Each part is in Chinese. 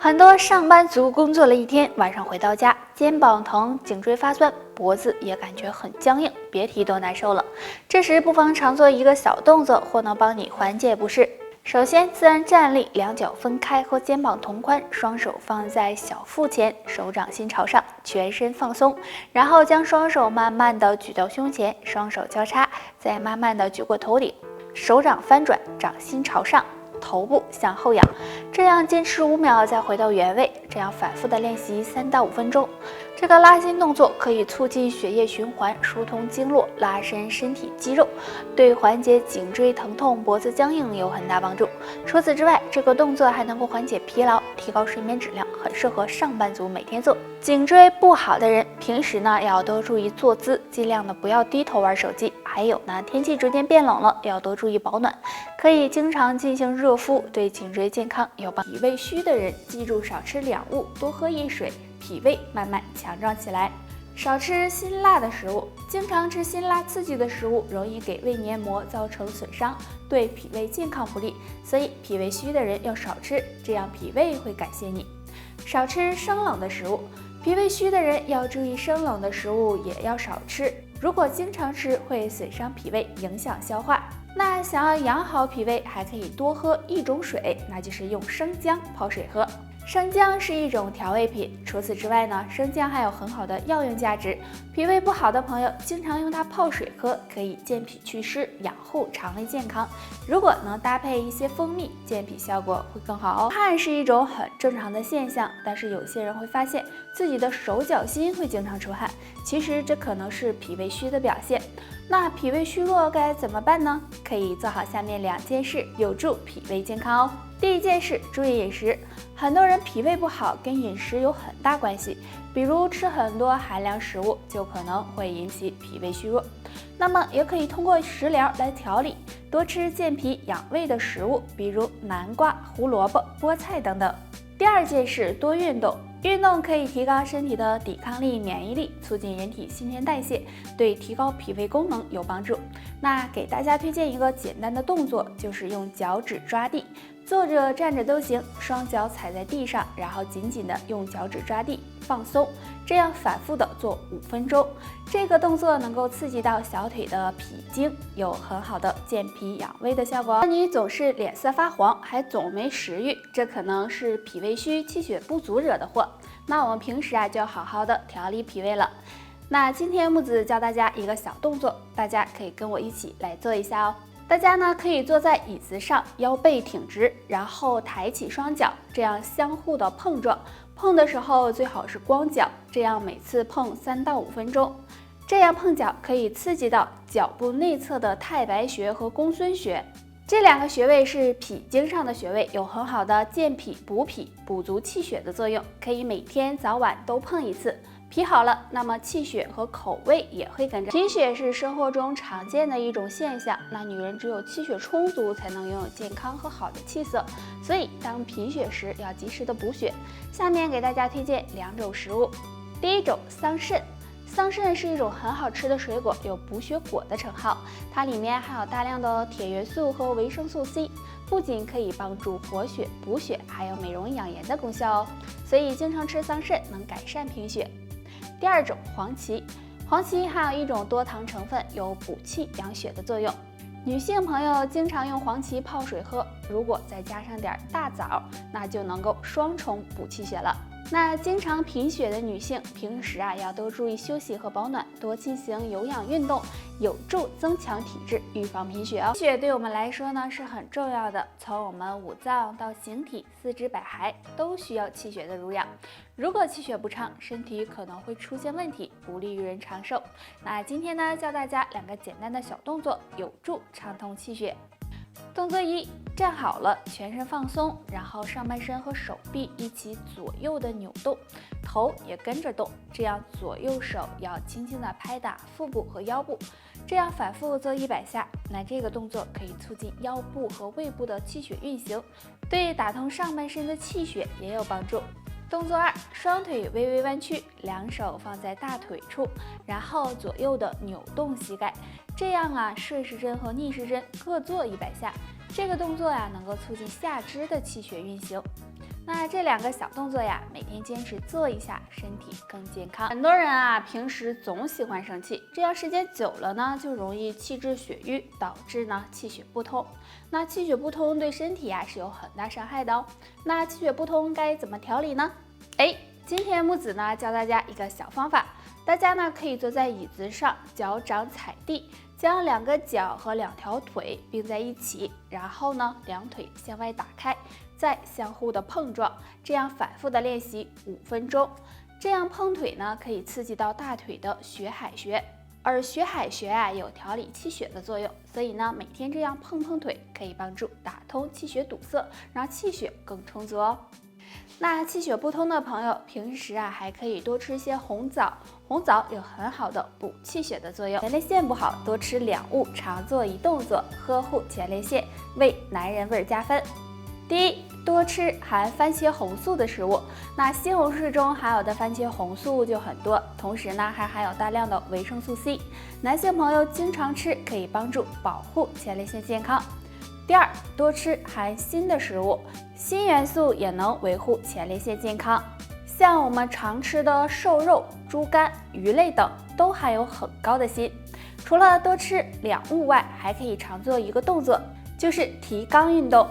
很多上班族工作了一天，晚上回到家，肩膀疼、颈椎发酸，脖子也感觉很僵硬，别提多难受了。这时不妨常做一个小动作，或能帮你缓解不适。首先，自然站立，两脚分开和肩膀同宽，双手放在小腹前，手掌心朝上，全身放松。然后将双手慢慢的举到胸前，双手交叉，再慢慢的举过头顶，手掌翻转，掌心朝上。头部向后仰，这样坚持5秒，再回到原位，这样反复的练习3到5分钟。这个拉筋动作可以促进血液循环，疏通经络，拉伸身体肌肉，对缓解颈椎疼痛、脖子僵硬有很大帮助。除此之外，这个动作还能够缓解疲劳，提高睡眠质量，很适合上班族每天做。颈椎不好的人，平时呢要多注意坐姿，尽量的不要低头玩手机。还有呢，天气逐渐变冷了，要多注意保暖，可以经常进行热敷，对颈椎健康有帮助。脾胃虚的人，记住少吃两物，多喝一水，脾胃慢慢强壮起来。少吃辛辣的食物，经常吃辛辣刺激的食物，容易给胃黏膜造成损伤，对脾胃健康不利，所以脾胃虚的人要少吃，这样脾胃会感谢你。少吃生冷的食物，脾胃虚的人要注意生冷的食物也要少吃，如果经常吃会损伤脾胃，影响消化。那想要养好脾胃，还可以多喝一种水，那就是用生姜泡水喝。生姜是一种调味品，除此之外呢，生姜还有很好的药用价值。脾胃不好的朋友经常用它泡水喝，可以健脾祛湿，养护肠胃健康。如果能搭配一些蜂蜜，健脾效果会更好哦。汗是一种很正常的现象，但是有些人会发现自己的手脚心会经常出汗，其实这可能是脾胃虚的表现。那脾胃虚弱该怎么办呢？可以做好下面2件事，有助脾胃健康哦。第一件事，注意饮食。很多人脾胃不好跟饮食有很大关系，比如吃很多寒凉食物，就可能会引起脾胃虚弱。那么也可以通过食疗来调理，多吃健脾养胃的食物，比如南瓜、胡萝卜、菠菜等等。第二件事，多运动。运动可以提高身体的抵抗力、免疫力，促进人体新陈代谢，对提高脾胃功能有帮助。那给大家推荐一个简单的动作，就是用脚趾抓地，坐着站着都行，双脚踩在地上，然后紧紧的用脚趾抓地，放松，这样反复的做5分钟。这个动作能够刺激到小腿的脾经，有很好的健脾养胃的效果。那你总是脸色发黄，还总没食欲，这可能是脾胃虚、气血不足惹的祸。那我们平时就要好好的调理脾胃了。那今天木子教大家一个小动作，大家可以跟我一起来做一下哦。大家呢可以坐在椅子上，腰背挺直，然后抬起双脚，这样相互的碰撞。碰的时候最好是光脚，这样每次碰3到5分钟。这样碰脚可以刺激到脚部内侧的太白穴和公孙穴。这2个穴位是脾经上的穴位，有很好的健脾补脾、补足气血的作用，可以每天早晚都碰一次。脾好了，那么气血和口味也会跟着。贫血是生活中常见的一种现象，那女人只有气血充足，才能拥有健康和好的气色，所以当贫血时要及时的补血。下面给大家推荐2种食物。第一种，桑葚。桑葚是一种很好吃的水果，有补血果的称号，它里面含有大量的铁元素和维生素 C， 不仅可以帮助活血补血，还有美容养颜的功效哦，所以经常吃桑葚能改善贫血。第二种，黄芪。黄芪含有一种多糖成分，有补气养血的作用。女性朋友经常用黄芪泡水喝，如果再加上点大枣，那就能够双重补气血了。那经常贫血的女性，平时要多注意休息和保暖，多进行有氧运动，有助增强体质，预防贫血哦。气血对我们来说呢是很重要的，从我们五脏到形体、四肢百骸都需要气血的濡养。如果气血不畅，身体可能会出现问题，不利于人长寿。那今天呢，教大家2个简单的小动作，有助畅通气血。动作1，站好了，全身放松，然后上半身和手臂一起左右的扭动，头也跟着动，这样左右手要轻轻的拍打腹部和腰部，这样反复做100下。那这个动作可以促进腰部和胃部的气血运行，对打通上半身的气血也有帮助。动作2，双腿微微弯曲，两手放在大腿处，然后左右的扭动膝盖，这样顺时针和逆时针各做100下。这个动作能够促进下肢的气血运行。那这2个小动作呀，每天坚持做一下，身体更健康。很多人啊，平时总喜欢生气，这样时间久了呢，就容易气滞血瘀，导致呢气血不通。那气血不通对身体呀是有很大伤害的哦。那气血不通该怎么调理呢？今天木子呢教大家一个小方法，大家呢可以坐在椅子上，脚掌踩地，将2个脚和2条腿并在一起，然后呢2腿向外打开，再相互的碰撞，这样反复的练习5分钟。这样碰腿呢可以刺激到大腿的血海穴，而血海穴啊有调理气血的作用，所以呢每天这样碰碰腿可以帮助打通气血堵塞，让气血更充足哦。那气血不通的朋友，平时啊还可以多吃一些红枣，红枣有很好的补气血的作用。前列腺不好，多吃2物，常做一动作，呵护前列腺，为男人味加分。第一，多吃含番茄红素的食物。那西红柿中含有的番茄红素就很多，同时呢还含有大量的维生素 C， 男性朋友经常吃可以帮助保护前列腺健康。第二，多吃含锌的食物，锌元素也能维护前列腺健康。像我们常吃的瘦肉、猪肝、鱼类等都含有很高的锌。除了多吃2物外，还可以常做一个动作，就是提肛运动。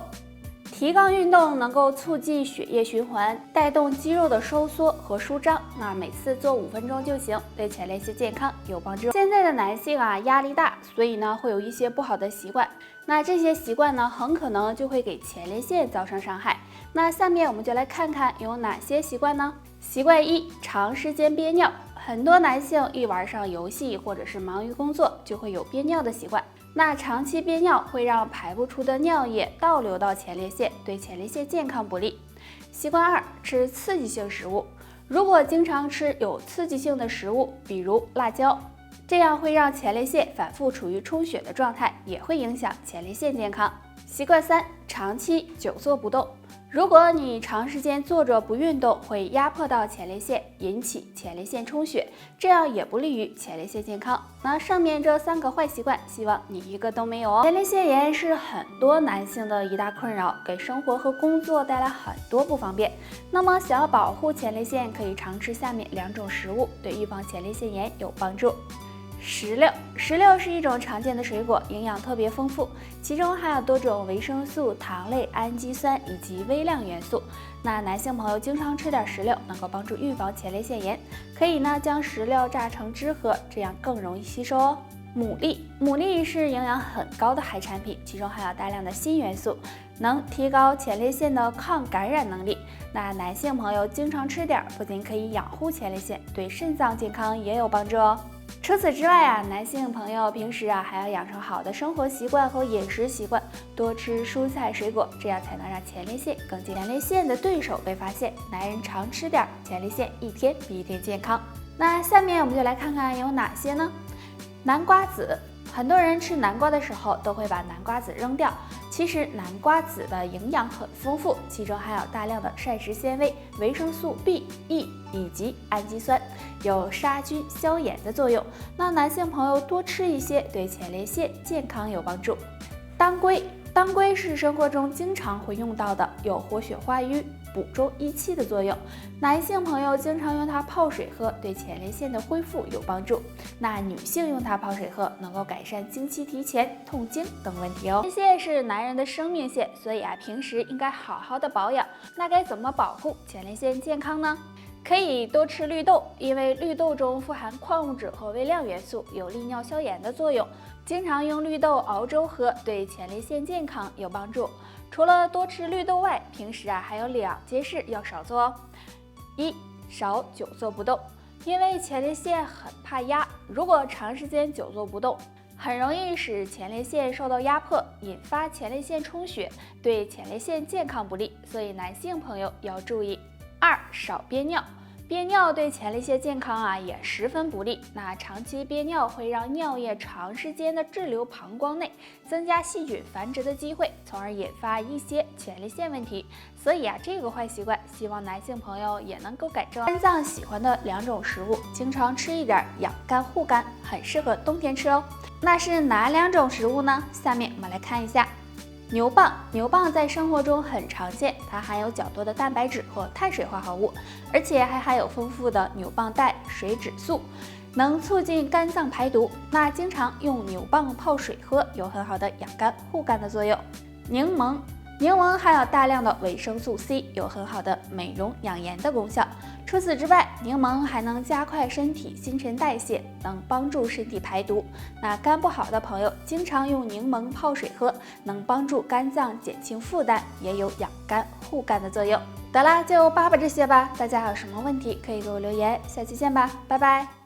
提肛运动能够促进血液循环，带动肌肉的收缩和舒张。那每次做5分钟就行，对前列腺健康有帮助。现在的男性啊，压力大，所以呢会有一些不好的习惯。那这些习惯呢，很可能就会给前列腺造成伤害。那下面我们就来看看有哪些习惯呢？习惯1，长时间憋尿。很多男性一玩上游戏或者是忙于工作，就会有憋尿的习惯。那长期憋尿会让排不出的尿液倒流到前列腺，对前列腺健康不利。习惯2，吃刺激性食物。如果经常吃有刺激性的食物，比如辣椒，这样会让前列腺反复处于充血的状态，也会影响前列腺健康。习惯3，长期久坐不动。如果你长时间坐着不运动，会压迫到前列腺，引起前列腺充血，这样也不利于前列腺健康。那上面这3个坏习惯，希望你一个都没有哦。前列腺炎是很多男性的一大困扰，给生活和工作带来很多不方便。那么想要保护前列腺，可以常吃下面2种食物，对预防前列腺炎有帮助。石榴是一种常见的水果，营养特别丰富，其中含有多种维生素、糖类、氨基酸以及微量元素。那男性朋友经常吃点石榴，能够帮助预防前列腺炎。可以呢将石榴榨成汁喝，这样更容易吸收哦。牡蛎是营养很高的海产品，其中含有大量的锌元素，能提高前列腺的抗感染能力。那男性朋友经常吃点，不仅可以养护前列腺，对肾脏健康也有帮助哦。除此之外啊，男性朋友平时啊还要养成好的生活习惯和饮食习惯，多吃蔬菜水果，这样才能让前列腺更健康。前列腺的对手被发现，男人常吃点，前列腺一天比一天健康。那下面我们就来看看有哪些呢？南瓜子，很多人吃南瓜的时候都会把南瓜子扔掉，其实南瓜子的营养很丰富，其中含有大量的膳食纤维、维生素 B、E 以及氨基酸，有杀菌消炎的作用。那男性朋友多吃一些，对前列腺健康有帮助。当归是生活中经常会用到的，有活血化瘀、补中益气的作用。男性朋友经常用它泡水喝，对前列腺的恢复有帮助。那女性用它泡水喝，能够改善经期提前、痛经等问题哦。前列腺是男人的生命线，所以啊，平时应该好好的保养。那该怎么保护前列腺健康呢？可以多吃绿豆，因为绿豆中富含矿物质和微量元素，有利尿消炎的作用。经常用绿豆熬粥喝，对前列腺健康有帮助。除了多吃绿豆外，平时啊还有2件事要少做哦。1. 少久坐不动，因为前列腺很怕压，如果长时间久坐不动，很容易使前列腺受到压迫，引发前列腺充血，对前列腺健康不利，所以男性朋友要注意。2. 少憋尿，憋尿对前列腺健康啊也十分不利。那长期憋尿会让尿液长时间的滞留膀胱内，增加细菌繁殖的机会，从而引发一些前列腺问题。所以啊，这个坏习惯，希望男性朋友也能够改正。肝脏喜欢的2种食物，经常吃一点，养肝护肝，很适合冬天吃哦。那是哪2种食物呢？下面我们来看一下。牛蒡在生活中很常见，它含有较多的蛋白质和碳水化合物，而且还含有丰富的牛蒡苷、水脂素，能促进肝脏排毒。那经常用牛蒡泡水喝，有很好的养肝护肝的作用。柠檬含有大量的维生素 C， 有很好的美容养颜的功效。除此之外，柠檬还能加快身体新陈代谢，能帮助身体排毒。那肝不好的朋友，经常用柠檬泡水喝，能帮助肝脏减轻负担，也有养肝护肝的作用。得啦，就扒这些吧。大家还有什么问题可以给我留言，下期见吧，拜拜。